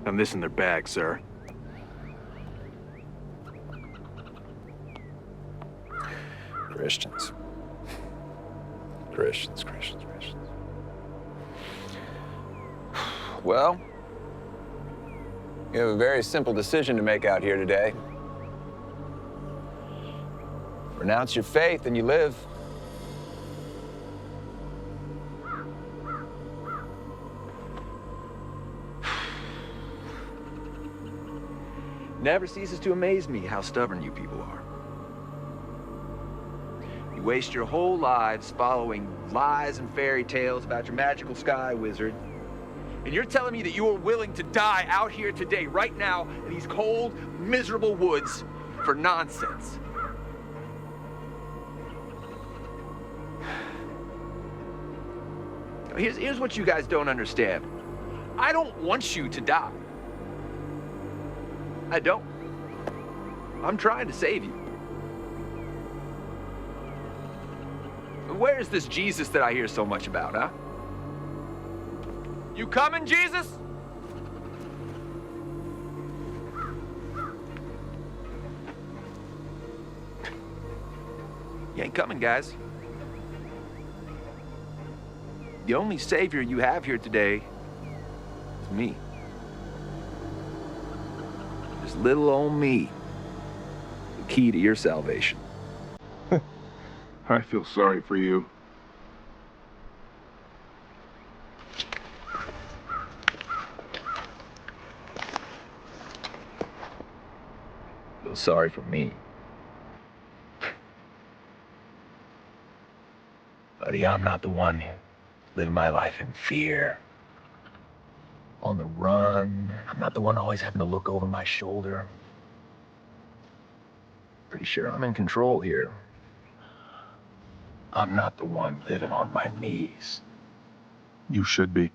And this in their bag, sir. Christians. Christians. Well, you have a very simple decision to make out here today. Renounce your faith and you live. Never ceases to amaze me how stubborn you people are. You waste your whole lives following lies and fairy tales about your magical sky wizard. And you're telling me that you are willing to die out here today, right now, in these cold, miserable woods for nonsense. Here's what you guys don't understand. I don't want you to die. I don't. I'm trying to save you. Where's this Jesus that I hear so much about, huh? You coming, Jesus? You ain't coming, guys. The only savior you have here today is me. Just little old me. The key to your salvation. I feel sorry for you. Feel sorry for me. Buddy, I'm not the one living my life in fear. On the run. I'm not the one always having to look over my shoulder. Pretty sure I'm in control here. I'm not the one living on my knees. You should be.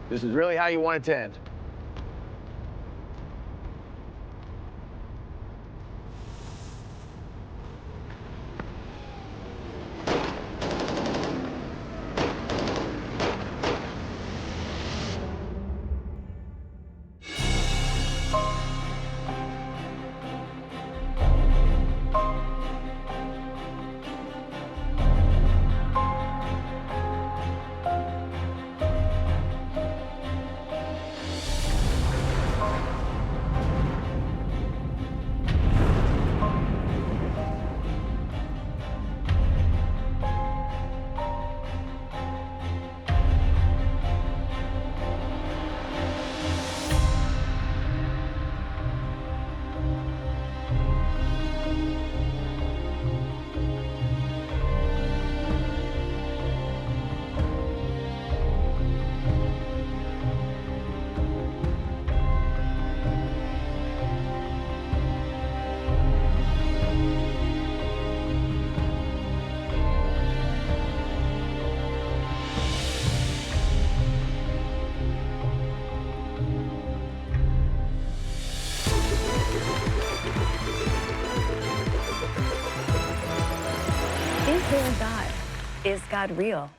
This is really how you want it to end. Is there a God? Is God real?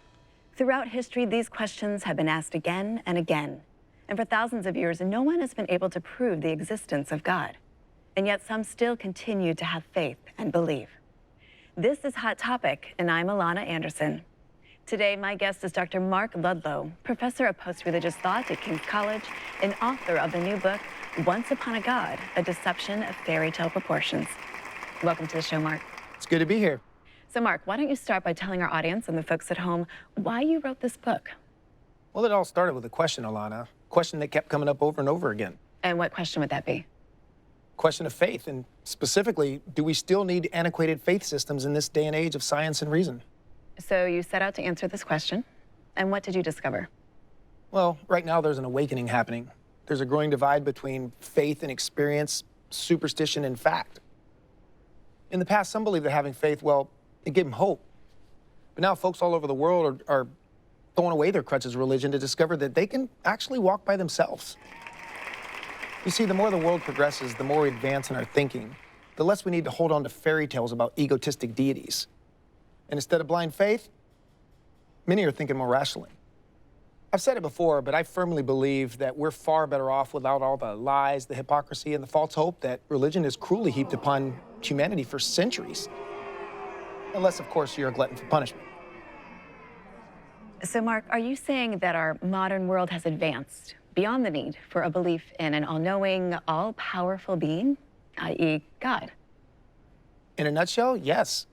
Throughout history, these questions have been asked again and again. And for thousands of years, no one has been able to prove the existence of God. And yet some still continue to have faith and believe. This is Hot Topic, and I'm Alana Anderson. Today, my guest is Dr. Mark Ludlow, professor of post-religious thought at King's College and author of the new book, Once Upon a God, A Deception of Fairy Tale Proportions. Welcome to the show, Mark. It's good to be here. So, Mark, why don't you start by telling our audience and the folks at home why you wrote this book? Well, it all started with a question, Alana. A question that kept coming up over and over again. And what question would that be? Question of faith, and specifically, do we still need antiquated faith systems in this day and age of science and reason? So you set out to answer this question, and what did you discover? Well, right now there's an awakening happening. There's a growing divide between faith and experience, superstition and fact. In the past, some believed that having faith, well, it gave them hope. But now folks all over the world are throwing away their crutches of religion to discover that they can actually walk by themselves. You see, the more the world progresses, the more we advance in our thinking, the less we need to hold on to fairy tales about egotistic deities. And instead of blind faith, many are thinking more rationally. I've said it before, but I firmly believe that we're far better off without all the lies, the hypocrisy, and the false hope that religion has cruelly heaped upon humanity for centuries. Unless, of course, you're a glutton for punishment. So, Mark, are you saying that our modern world has advanced beyond the need for a belief in an all-knowing, all-powerful being, i.e. God? In a nutshell, yes.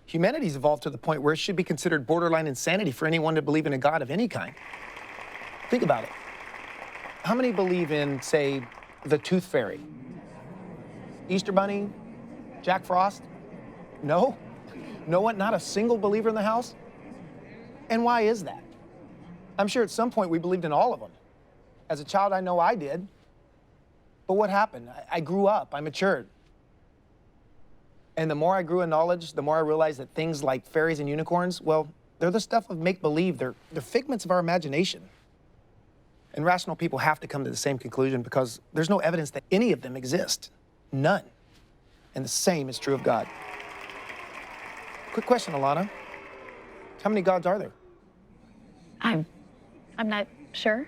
Humanity's evolved to the point where it should be considered borderline insanity for anyone to believe in a God of any kind. Think about it. How many believe in, say, the Tooth Fairy? Easter Bunny? Jack Frost? No? No one? Not a single believer in the house? And why is that? I'm sure at some point we believed in all of them. As a child, I know I did. But what happened? I grew up, I matured. And the more I grew in knowledge, the more I realized that things like fairies and unicorns, well, they're the stuff of make-believe. They're figments of our imagination. And rational people have to come to the same conclusion because there's no evidence that any of them exist. None. And the same is true of God. Quick question, Alana. How many gods are there? I'm not sure.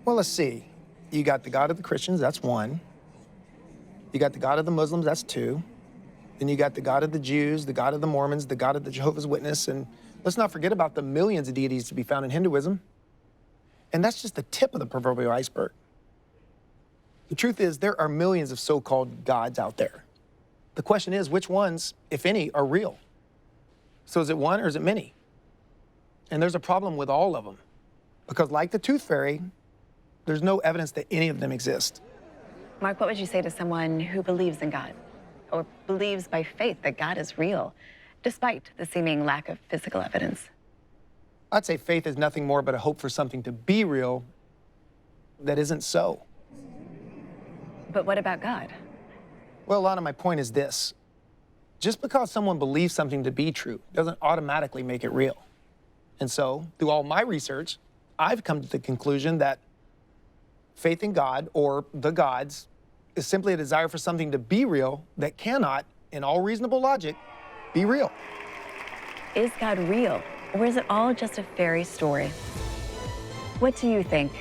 Well, let's see. You got the God of the Christians, that's one. You got the God of the Muslims, that's two. Then you got the God of the Jews, the God of the Mormons, the God of the Jehovah's Witness, and let's not forget about the millions of deities to be found in Hinduism. And that's just the tip of the proverbial iceberg. The truth is, there are millions of so-called gods out there. The question is, which ones, if any, are real? So is it one or is it many? And there's a problem with all of them. Because like the Tooth Fairy, there's no evidence that any of them exist. Mark, what would you say to someone who believes in God or believes by faith that God is real, despite the seeming lack of physical evidence? I'd say faith is nothing more but a hope for something to be real that isn't so. But what about God? Well, Lana, my point is this. Just because someone believes something to be true doesn't automatically make it real. And so, through all my research, I've come to the conclusion that faith in God, or the gods, is simply a desire for something to be real that cannot, in all reasonable logic, be real. Is God real, or is it all just a fairy story? What do you think?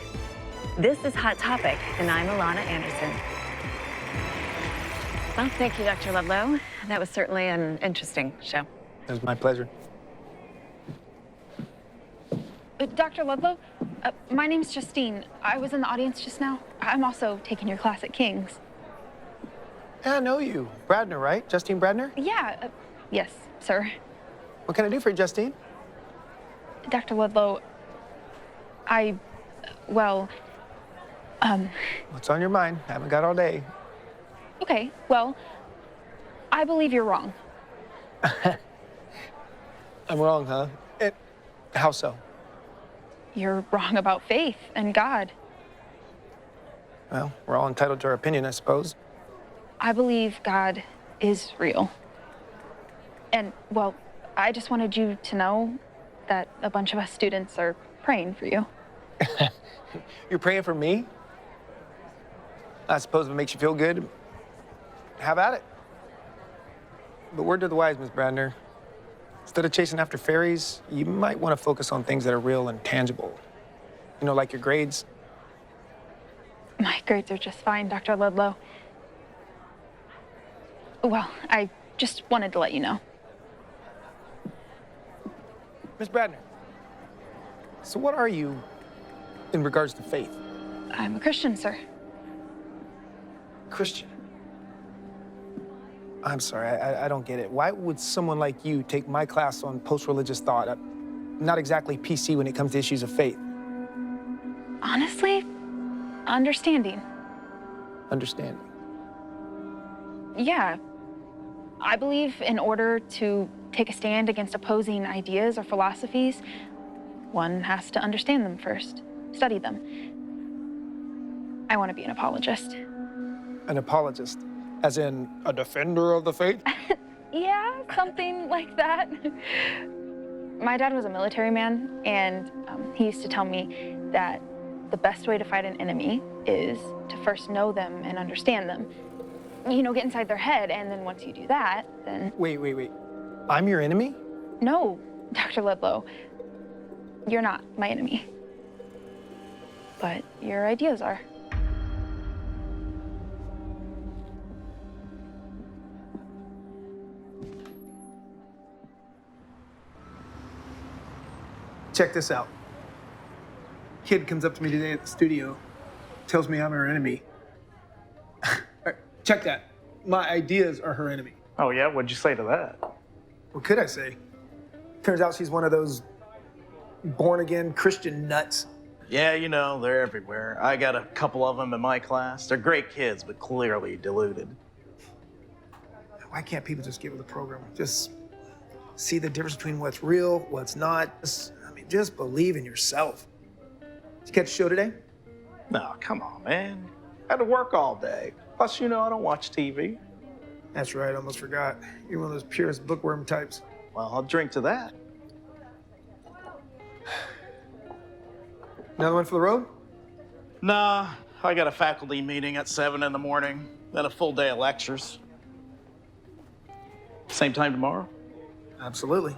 This is Hot Topic, and I'm Alana Anderson. Well, thank you, Dr. Ludlow. That was certainly an interesting show. It was my pleasure. Dr. Ludlow, my name's Justine. I was in the audience just now. I'm also taking your class at King's. Yeah, I know you. Bradner, right? Justine Bradner? Yeah, yes, sir. What can I do for you, Justine? Dr. Ludlow, What's on your mind? Haven't got all day. okay, well, I believe you're wrong. I'm wrong, huh? How so? You're wrong about faith and God. Well, we're all entitled to our opinion, I suppose. I believe God is real. And, well, I just wanted you to know that a bunch of us students are praying for you. You're praying for me? I suppose if it makes you feel good, have at it. But word to the wise, Miss Bradner. Instead of chasing after fairies, you might want to focus on things that are real and tangible. You know, like your grades. My grades are just fine, Dr. Ludlow. Well, I just wanted to let you know. Miss Bradner, so what are you in regards to faith? I'm a Christian, sir. Christian. I'm sorry, I don't get it. Why would someone like you take my class on post-religious thought? I'm not exactly PC when it comes to issues of faith. Honestly, understanding. Understanding. Yeah. I believe in order to take a stand against opposing ideas or philosophies, one has to understand them first, study them. I want to be an apologist. An apologist? As in a defender of the faith? Yeah, something like that. My dad was a military man, and he used to tell me that the best way to fight an enemy is to first know them and understand them. You know, get inside their head, and then once you do that, then... Wait. I'm your enemy? No, Dr. Ludlow, you're not my enemy. But your ideas are. Check this out. Kid comes up to me today at the studio, tells me I'm her enemy. Check that. My ideas are her enemy. Oh, yeah? What'd you say to that? What could I say? Turns out she's one of those born-again Christian nuts. Yeah, you know, they're everywhere. I got a couple of them in my class. They're great kids, but clearly deluded. Why can't people just get with the program? Just see the difference between what's real, what's not. Just believe in yourself. Did you catch the show today? No, come on, man. I had to work all day. Plus, you know, I don't watch TV. That's right, I almost forgot. You're one of those purist bookworm types. Well, I'll drink to that. Another one for the road? Nah, I got a faculty meeting at 7 in the morning, then a full day of lectures. Same time tomorrow? Absolutely.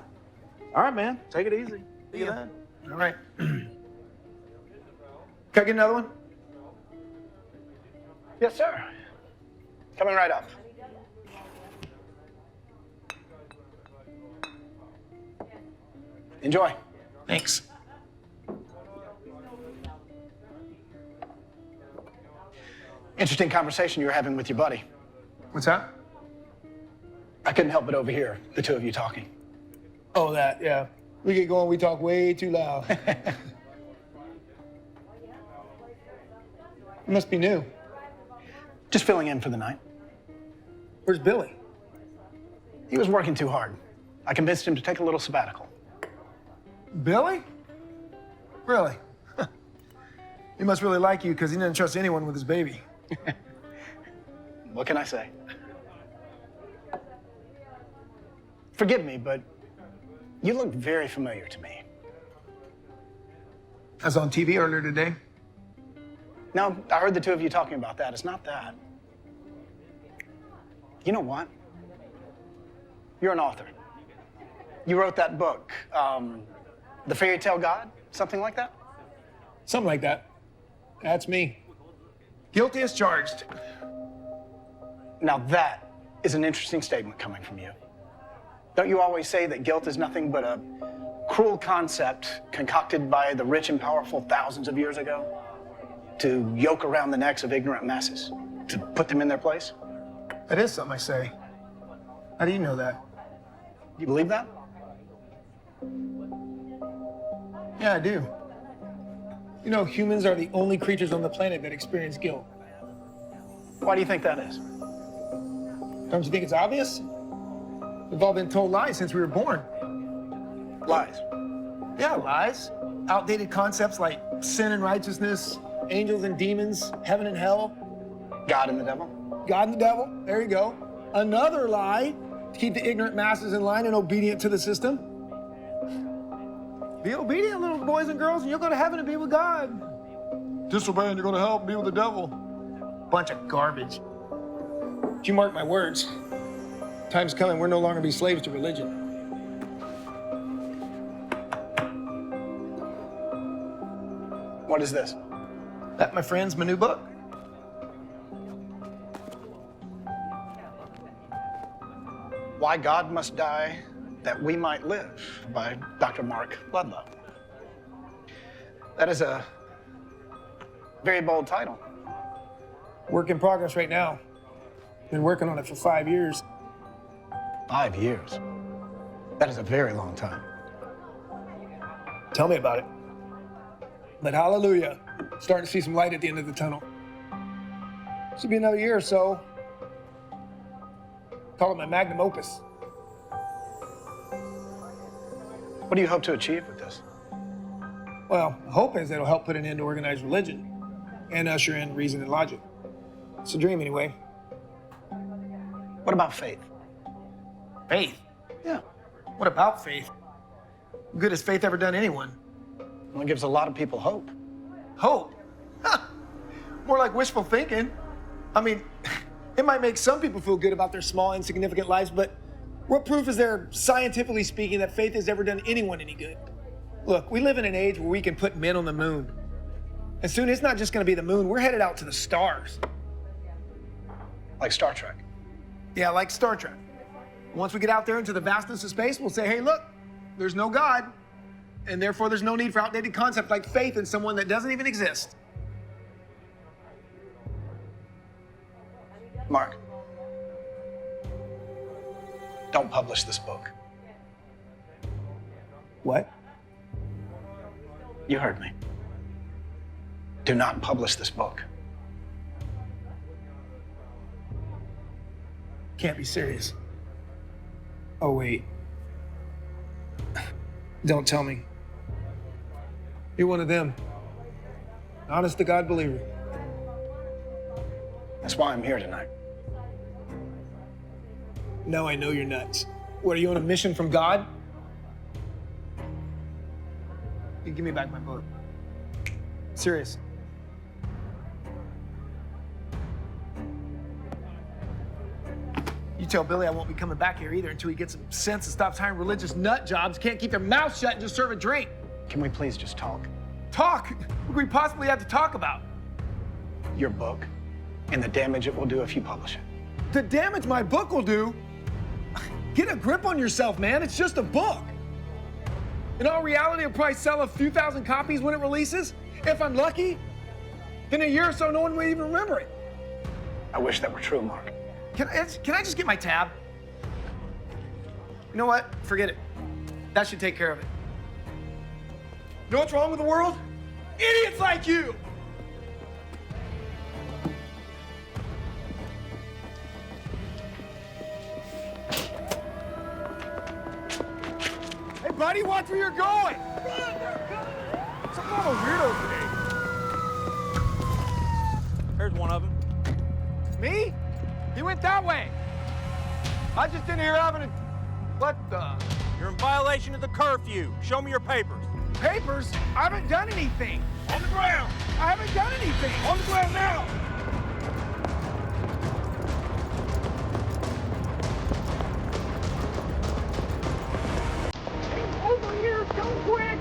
All right, man. Take it easy. See you Yeah. then. All right. Can I get another one? Yes, sir. Coming right up. Enjoy. Thanks. Interesting conversation you were having with your buddy. What's that? I couldn't help but overhear the two of you talking. Oh, that, yeah. We get going, we talk way too loud. It must be new. Just filling in for the night. Where's Billy? He was working too hard. I convinced him to take a little sabbatical. Billy? Really? He must really like you because he didn't trust anyone with his baby. What can I say? Forgive me, but you look very familiar to me. I was on TV earlier today. No, I heard the two of you talking about that. It's not that. You know what? You're an author. You wrote that book, The Fairy Tale God? Something like that? Something like that. That's me. Guilty as charged. Now that is an interesting statement coming from you. Don't you always say that guilt is nothing but a cruel concept concocted by the rich and powerful thousands of years ago to yoke around the necks of ignorant masses, to put them in their place? That is something I say. How do you know that? You believe that? Yeah, I do. You know, humans are the only creatures on the planet that experience guilt. Why do you think that is? Don't you think it's obvious? We've all been told lies since we were born. Lies. Yeah, lies. Outdated concepts like sin and righteousness, angels and demons, heaven and hell. God and the devil? God and the devil. There you go. Another lie to keep the ignorant masses in line and obedient to the system. Be obedient, little boys and girls, and you'll go to heaven and be with God. Disobey and you're going to hell and be with the devil. Bunch of garbage. But you mark my words. Time's coming, we're no longer be slaves to religion. What is this? That, my friend's my new book. Why God Must Die That We Might Live by Dr. Mark Ludlow. That is a very bold title. Work in progress right now. Been working on it for 5 years. 5 years? That is a very long time. Tell me about it. But hallelujah, starting to see some light at the end of the tunnel. This will be another year or so. Call it my magnum opus. What do you hope to achieve with this? Well, the hope is that it'll help put an end to organized religion and usher in reason and logic. It's a dream anyway. What about faith? Faith? Yeah. What about faith? What good has faith ever done anyone? Well, it gives a lot of people hope. Hope? Huh. More like wishful thinking. I mean, it might make some people feel good about their small, insignificant lives, but what proof is there, scientifically speaking, that faith has ever done anyone any good? Look, we live in an age where we can put men on the moon. And soon it's not just gonna be the moon, we're headed out to the stars. Like Star Trek. Yeah, like Star Trek. Once we get out there into the vastness of space, we'll say, hey, look, there's no God, and therefore there's no need for outdated concepts like faith in someone that doesn't even exist. Mark, don't publish this book. What? You heard me. Do not publish this book. Can't be serious. Oh, wait. Don't tell me. You're one of them. Honest to God believer. That's why I'm here tonight. No, I know you're nuts. What, are you on a mission from God? You give me back my book. Serious. You tell Billy I won't be coming back here either until he gets some sense and stops hiring religious nut jobs, can't keep their mouths shut and just serve a drink. Can we please just talk? Talk? What could we possibly have to talk about? Your book and the damage it will do if you publish it. The damage my book will do? Get a grip on yourself, man. It's just a book. In all reality, it'll probably sell a few thousand copies when it releases. If I'm lucky, in a year or so, no one will even remember it. I wish that were true, Mark. Can I just get my tab? You know what? Forget it. That should take care of it. You know what's wrong with the world? Idiots like you! Hey, buddy, watch where you're going! Some kind of weirdo today. There's one of them. Me? He went that way. I just in here having a... What the... You're in violation of the curfew. Show me your papers. Papers? I haven't done anything. On the ground. I haven't done anything. On the ground now. Hey, over here. Come quick.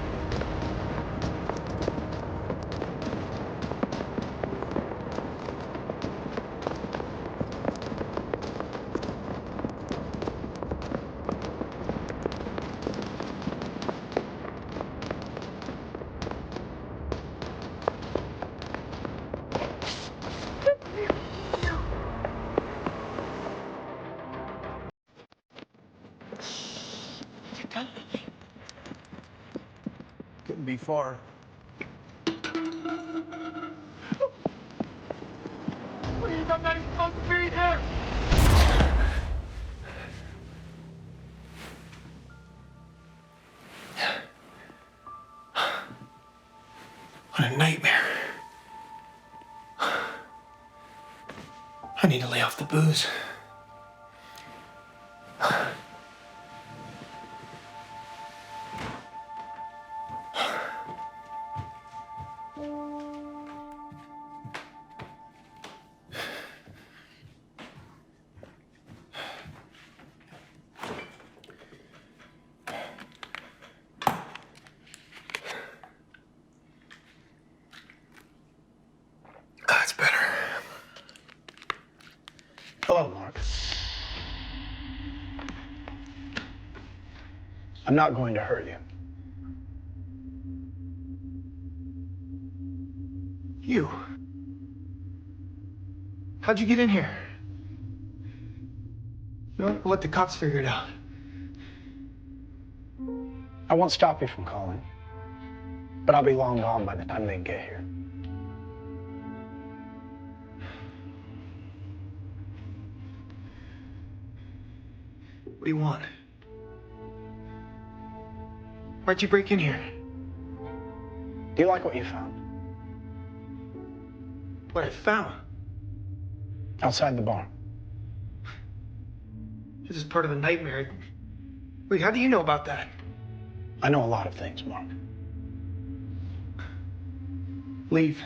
Couldn't be far. What are you not even supposed to be here? What a nightmare. I need to lay off the booze. That's better. Hello, Mark. I'm not going to hurt you. You? How'd you get in here? No, we'll let the cops figure it out. I won't stop you from calling, but I'll be long gone by the time they get here. What do you want? Why'd you break in here? Do you like what you found? What I found? Outside the barn. This is part of the nightmare. Wait, how do you know about that? I know a lot of things, Mark. Leave.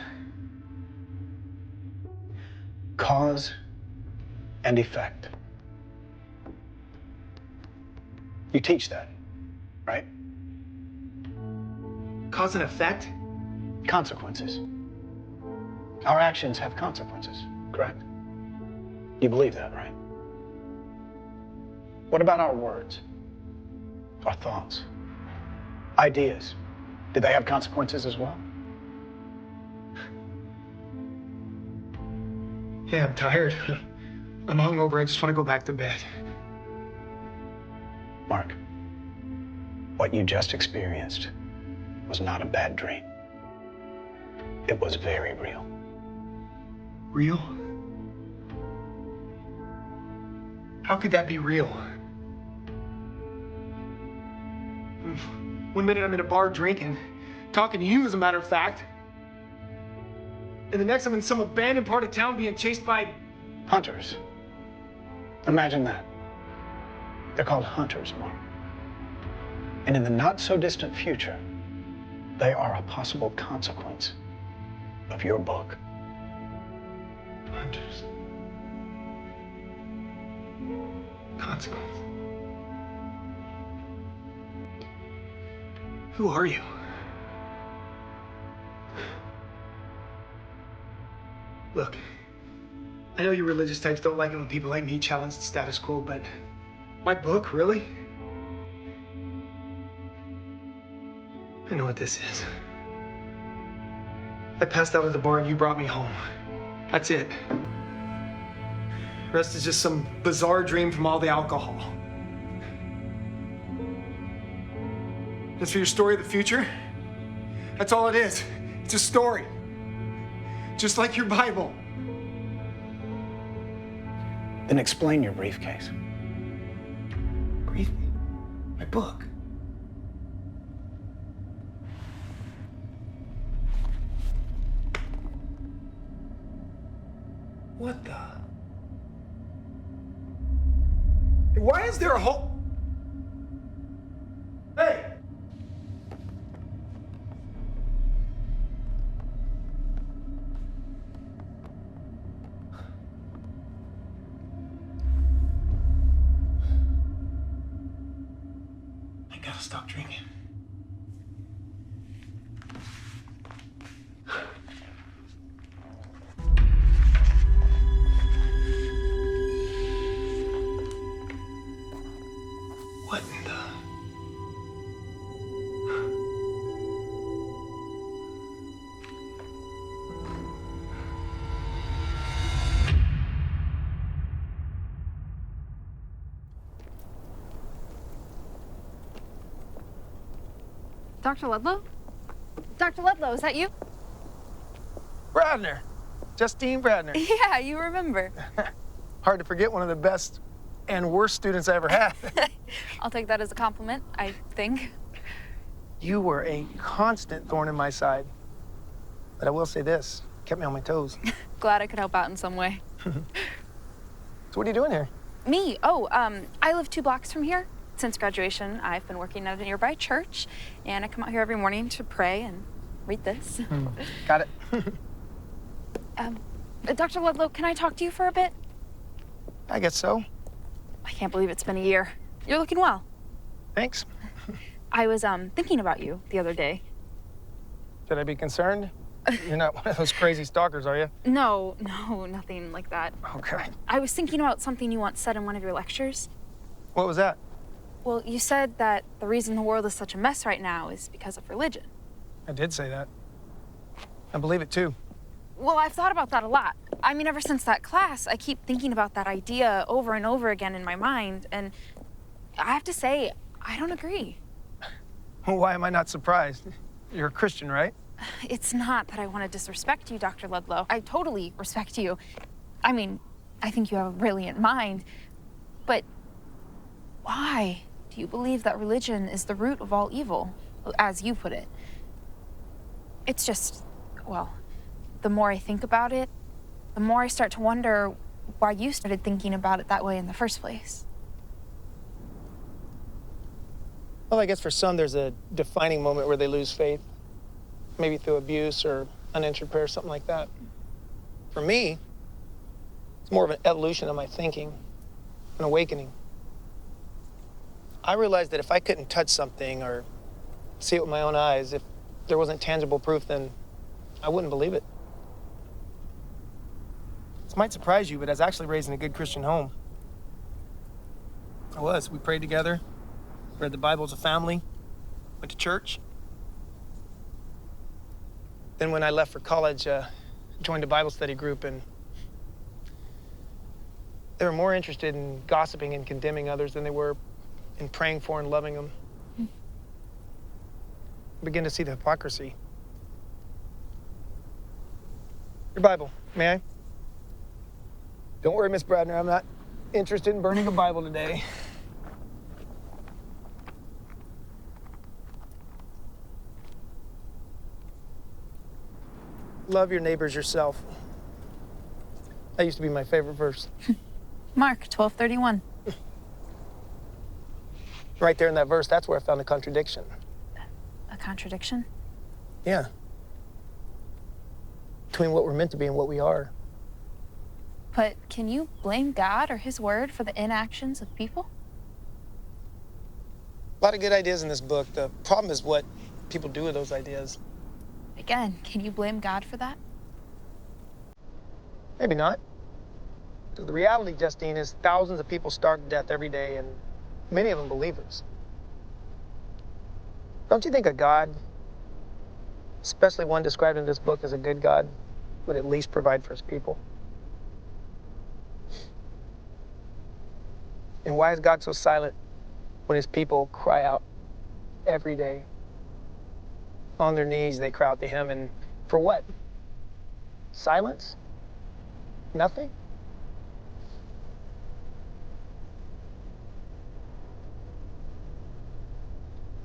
Cause and effect. You teach that, right? Cause and effect? Consequences. Our actions have consequences, correct? You believe that, right? What about our words? Our thoughts? Ideas? Do they have consequences as well? Yeah, I'm tired. I'm hungover. I just want to go back to bed. Mark, what you just experienced was not a bad dream. It was very real. Real? How could that be real? One minute I'm in a bar drinking, talking to you as a matter of fact. And the next I'm in some abandoned part of town being chased by... Hunters. Imagine that. They're called hunters, Mark. And in the not so distant future, they are a possible consequence of your book. Hunters. Consequence. Who are you? Look, I know you religious types don't like it when people like me challenge the status quo, but my book, really? I know what this is. I passed out at the bar and you brought me home. That's it. The rest is just some bizarre dream from all the alcohol. As for your story of the future, that's all it is. It's a story. Just like your Bible. Then explain your briefcase. Brief? My book. What the? Why is there a hole? Hey! I gotta stop drinking. What in the... Dr. Ludlow? Dr. Ludlow, is that you? Bradner. Justine Bradner. Yeah, you remember. Hard to forget one of the best and worst students I ever had. I'll take that as a compliment, I think. You were a constant thorn in my side. But I will say this, kept me on my toes. Glad I could help out in some way. So what are you doing here? Me? Oh, I live 2 blocks from here. Since graduation, I've been working at a nearby church, and I come out here every morning to pray and read this. Got it. Dr. Ludlow, can I talk to you for a bit? I guess so. I can't believe it's been a year. You're looking well. Thanks. I was thinking about you the other day. Should I be concerned? You're not one of those crazy stalkers, are you? No, nothing like that. Okay. I was thinking about something you once said in one of your lectures. What was that? Well, you said that the reason the world is such a mess right now is because of religion. I did say that. I believe it too. Well, I've thought about that a lot. I mean, ever since that class, I keep thinking about that idea over and over again in my mind, and I have to say, I don't agree. Why am I not surprised? You're a Christian, right? It's not that I want to disrespect you, Dr. Ludlow. I totally respect you. I mean, I think you have a brilliant mind, but why do you believe that religion is the root of all evil, as you put it? It's just, well, the more I think about it, the more I start to wonder why you started thinking about it that way in the first place. Well, I guess for some, there's a defining moment where they lose faith, maybe through abuse or unanswered prayer, something like that. For me, it's more of an evolution of my thinking, an awakening. I realized that if I couldn't touch something or see it with my own eyes, if there wasn't tangible proof, then I wouldn't believe it. This might surprise you, but I was actually raised in a good Christian home. I was. We prayed together, read the Bible as a family, went to church. Then when I left for college, joined a Bible study group, and they were more interested in gossiping and condemning others than they were in praying for and loving them. I began to see the hypocrisy. Your Bible, may I? Don't worry, Miss Bradner, I'm not interested in burning a Bible today. Love your neighbors yourself. That used to be my favorite verse. Mark 12:31. Right there in that verse, that's where I found a contradiction. A contradiction? Yeah. Between what we're meant to be and what we are. But can you blame God or his word for the inactions of people? A lot of good ideas in this book. The problem is what people do with those ideas. Again, can you blame God for that? Maybe not. The reality, Justine, is thousands of people starve to death every day, and many of them believers. Don't you think a God, especially one described in this book as a good God, would at least provide for his people? And why is God so silent when his people cry out every day? On their knees, they cry out to him, and for what? Silence? Nothing?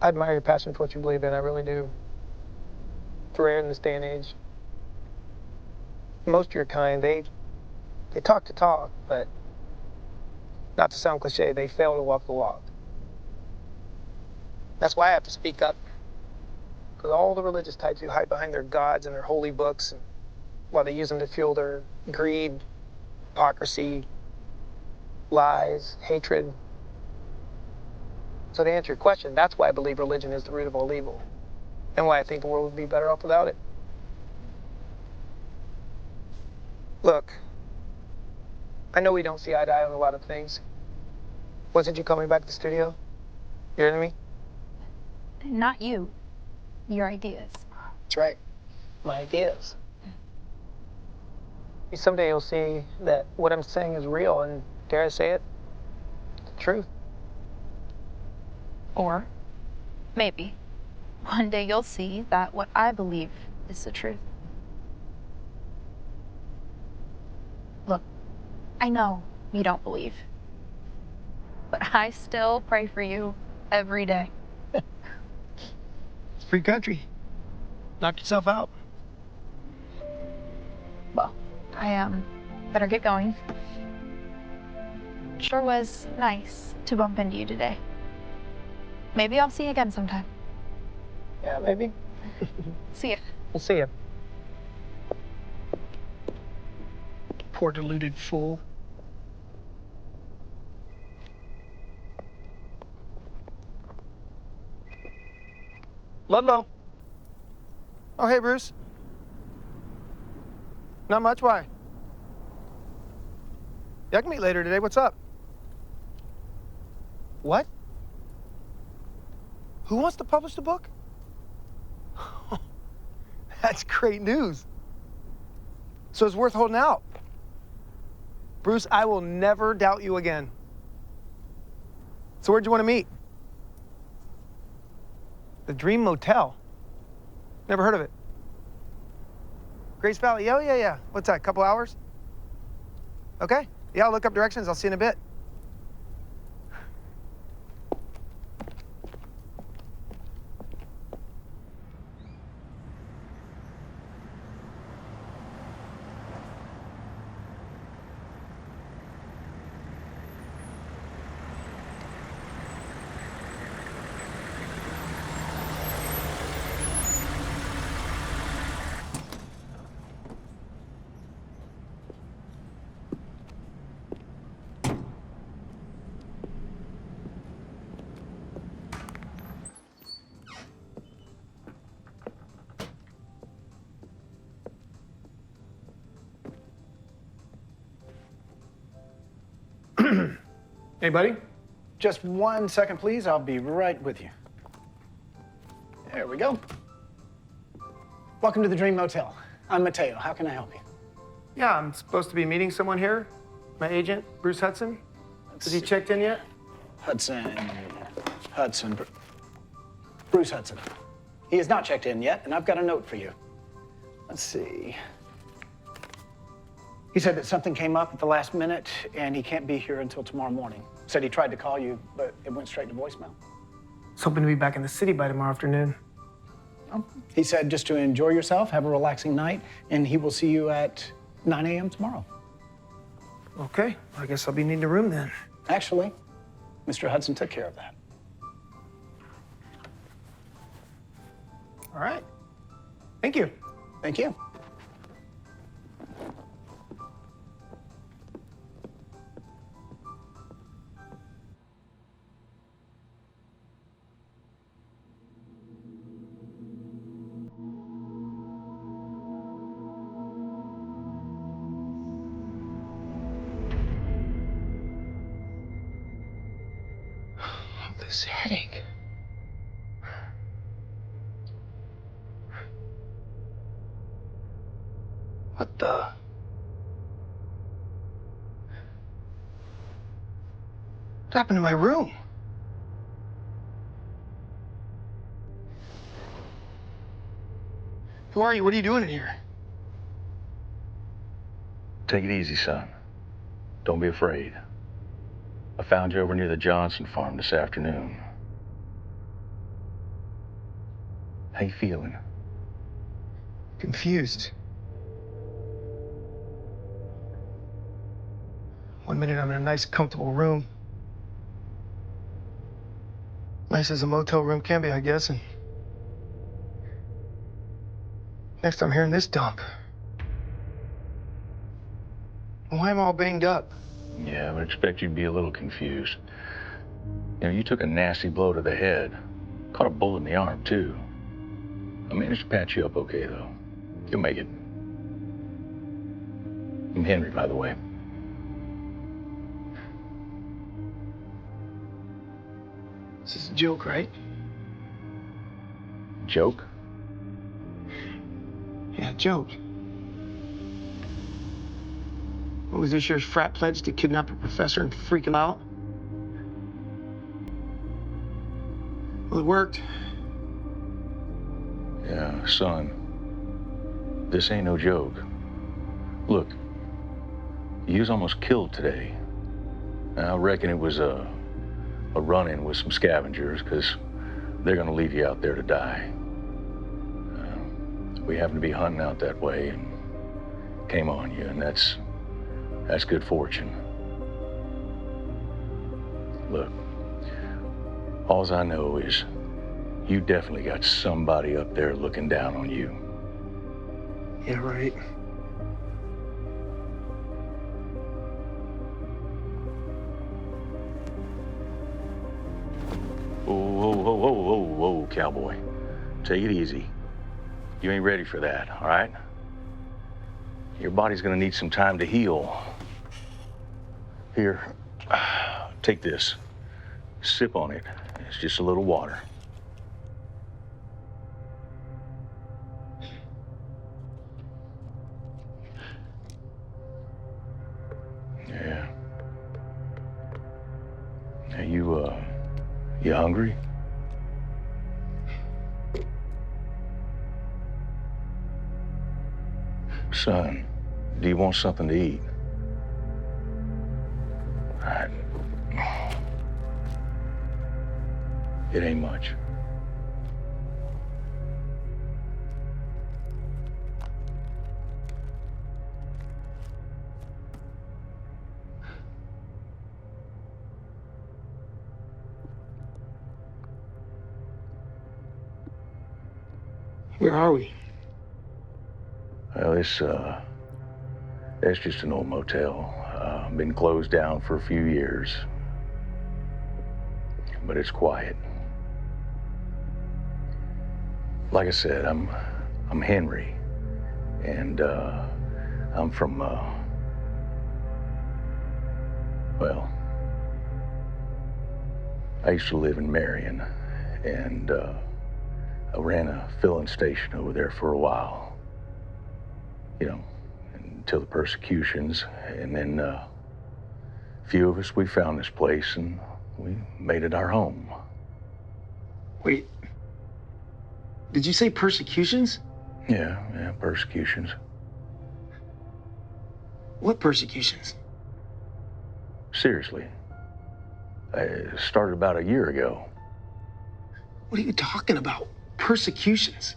I admire your passion for what you believe in, I really do. It's rare in this day and age. Most of your kind, they talk to talk, but not to sound cliche, they fail to walk the walk. That's why I have to speak up. Because all the religious types who hide behind their gods and their holy books, and while they use them to fuel their greed, hypocrisy, lies, hatred. So to answer your question, that's why I believe religion is the root of all evil, and why I think the world would be better off without it. Look, I know we don't see eye to eye on a lot of things. Wasn't you coming back to the studio? You hearing me? Not you. Your ideas. That's right. My ideas. Someday you'll see that what I'm saying is real, and dare I say it, it's the truth. Or maybe one day you'll see that what I believe is the truth. Look, I know you don't believe, but I still pray for you every day. It's a free country. Knock yourself out. Well, I better get going. Sure was nice to bump into you today. Maybe I'll see you again sometime. Yeah, maybe. See ya. We'll see you. Poor deluded fool. Ludlow. Oh, hey, Bruce. Not much, why? Yeah, I can meet later today. What's up? What? Who wants to publish the book? That's great news. So it's worth holding out. Bruce, I will never doubt you again. So where'd you want to meet? The Dream Motel. Never heard of it. Grace Valley, oh, yeah. What's that, a couple hours? Okay, yeah, I'll look up directions. I'll see you in a bit. Hey, buddy. Just 1 second, please. I'll be right with you. There we go. Welcome to the Dream Motel. I'm Mateo. How can I help you? Yeah, I'm supposed to be meeting someone here. My agent, Bruce Hudson. Has he checked in yet? Hudson. Bruce Hudson. He has not checked in yet, and I've got a note for you. Let's see. He said that something came up at the last minute, and he can't be here until tomorrow morning. Said he tried to call you, but it went straight to voicemail. I was hoping to be back in the city by tomorrow afternoon. Well, he said just to enjoy yourself, have a relaxing night, and he will see you at 9 a.m. tomorrow. Okay, I guess I'll be needing a room then. Actually, Mr. Hudson took care of that. All right. Thank you. Thank you. This headache. What the? What happened to my room? Who are you? What are you doing in here? Take it easy, son. Don't be afraid. I found you over near the Johnson farm this afternoon. How you feeling? Confused. One minute I'm in a nice, comfortable room. Nice as a motel room can be, I guess, and next I'm hearing this dump. Why am I all banged up? Yeah, I would expect you'd be a little confused. You know, you took a nasty blow to the head. Caught a bullet in the arm, too. I managed to patch you up okay, though. You'll make it. I'm Henry, by the way. This is a joke, right? Joke? Yeah, joke. What was this year's frat pledge to kidnap a professor and freak him out? Well, it worked. Yeah, son. This ain't no joke. Look, you was almost killed today. I reckon it was a run-in with some scavengers, because they're gonna leave you out there to die. We happened to be hunting out that way and came on you, and that's good fortune. Look, alls I know is you definitely got somebody up there looking down on you. Yeah, right. Whoa, cowboy. Take it easy. You ain't ready for that, all right? Your body's gonna need some time to heal. Here, take this. Sip on it. It's just a little water. Yeah. Now you hungry? Son, do you want something to eat? All right. It ain't much. Where are we? Well, it's just an old motel. Been closed down for a few years. But it's quiet. Like I said, I'm Henry. And I'm from, well, I used to live in Marion, and I ran a filling station over there for a while. You know, until the persecutions, and then a few of us, we found this place and we made it our home. Wait, did you say persecutions? Yeah, persecutions. What persecutions? Seriously. It started about a year ago. What are you talking about? Persecutions?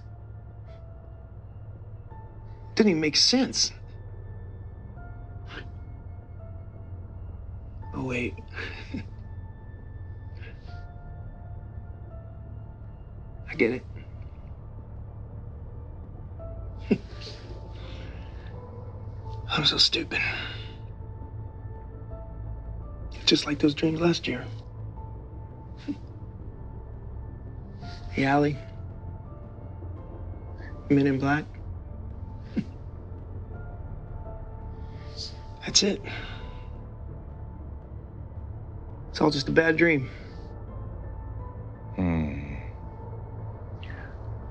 Didn't even make sense. Oh, wait. I get it. I'm so stupid. Just like those dreams last year. Hey, Allie. Men in Black. That's it. It's all just a bad dream.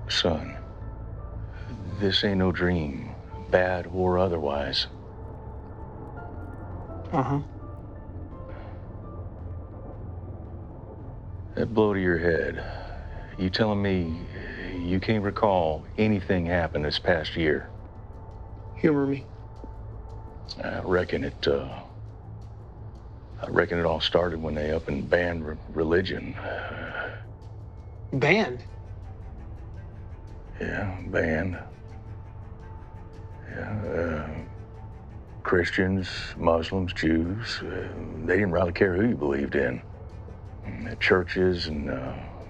Son, this ain't no dream, bad or otherwise. Uh-huh. That blow to your head, you telling me you can't recall anything happened this past year? Humor me. I reckon it all started when they up and banned religion. Banned? Yeah, banned. Yeah, Christians, Muslims, Jews, they didn't really care who you believed in. Churches and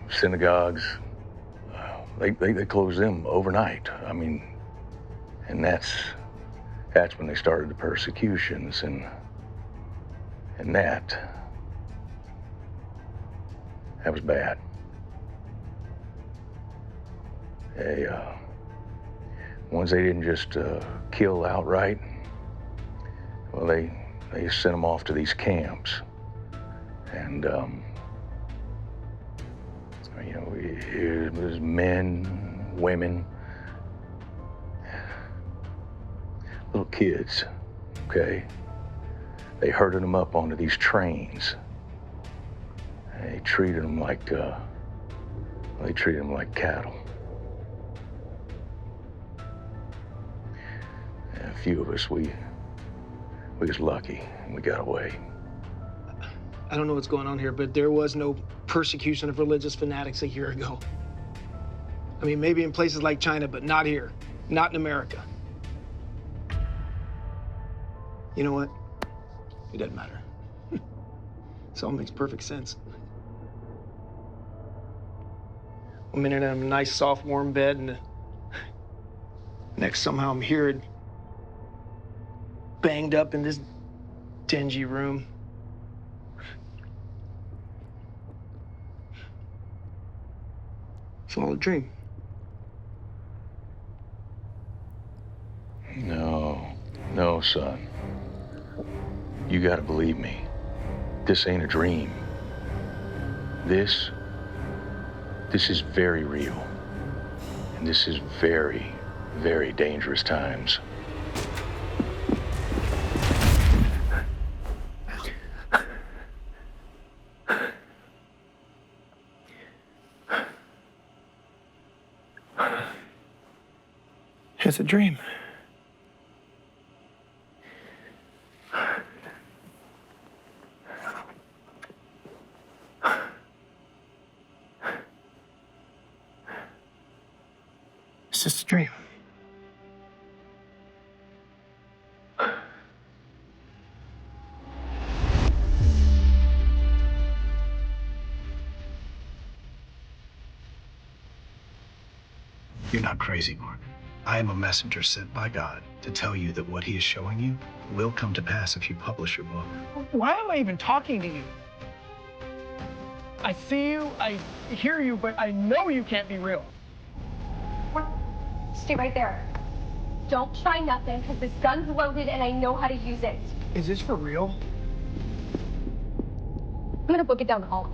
synagogues, they closed them overnight. I mean, and that's when they started the persecutions, and that was bad. Ones they didn't just kill outright, well, they sent them off to these camps, and you know, it was men, women, little kids, okay? They herded them up onto these trains. They treated them like cattle. And a few of us, we was lucky and we got away. I don't know what's going on here, but there was no persecution of religious fanatics a year ago. I mean, maybe in places like China, but not here. Not in America. You know what? It doesn't matter. This all makes perfect sense. One minute I'm in a nice, soft, warm bed, and the next somehow I'm here and banged up in this dingy room. It's all a dream. No, son. You gotta believe me. This ain't a dream. This is very real. And this is very, very dangerous times. It's a dream. It's just a dream. You're not crazy, Mark. I am a messenger sent by God to tell you that what he is showing you will come to pass if you publish your book. Why am I even talking to you? I see you, I hear you, but I know you can't be real. Stay right there. Don't try nothing, because this gun's loaded and I know how to use it. Is this for real? I'm gonna book it down the hall.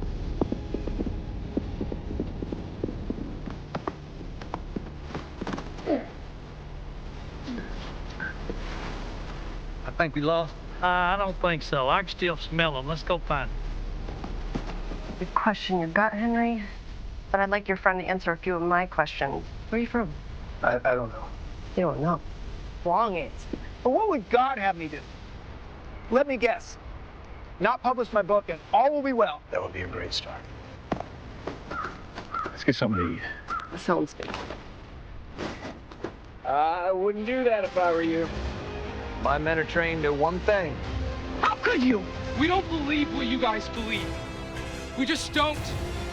Think we lost? I don't think so. I can still smell them. Let's go find them. You question your gut, Henry, but I'd like your friend to answer a few of my questions. Where are you from? I don't know. You don't know. Wrong answer. But what would God have me do? Let me guess. Not publish my book and all will be well. That would be a great start. Let's get something to eat. That sounds good. I wouldn't do that if I were you. My men are trained to one thing. How could you? We don't believe what you guys believe. We just don't.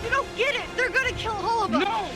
You don't get it. They're gonna kill all of us. No!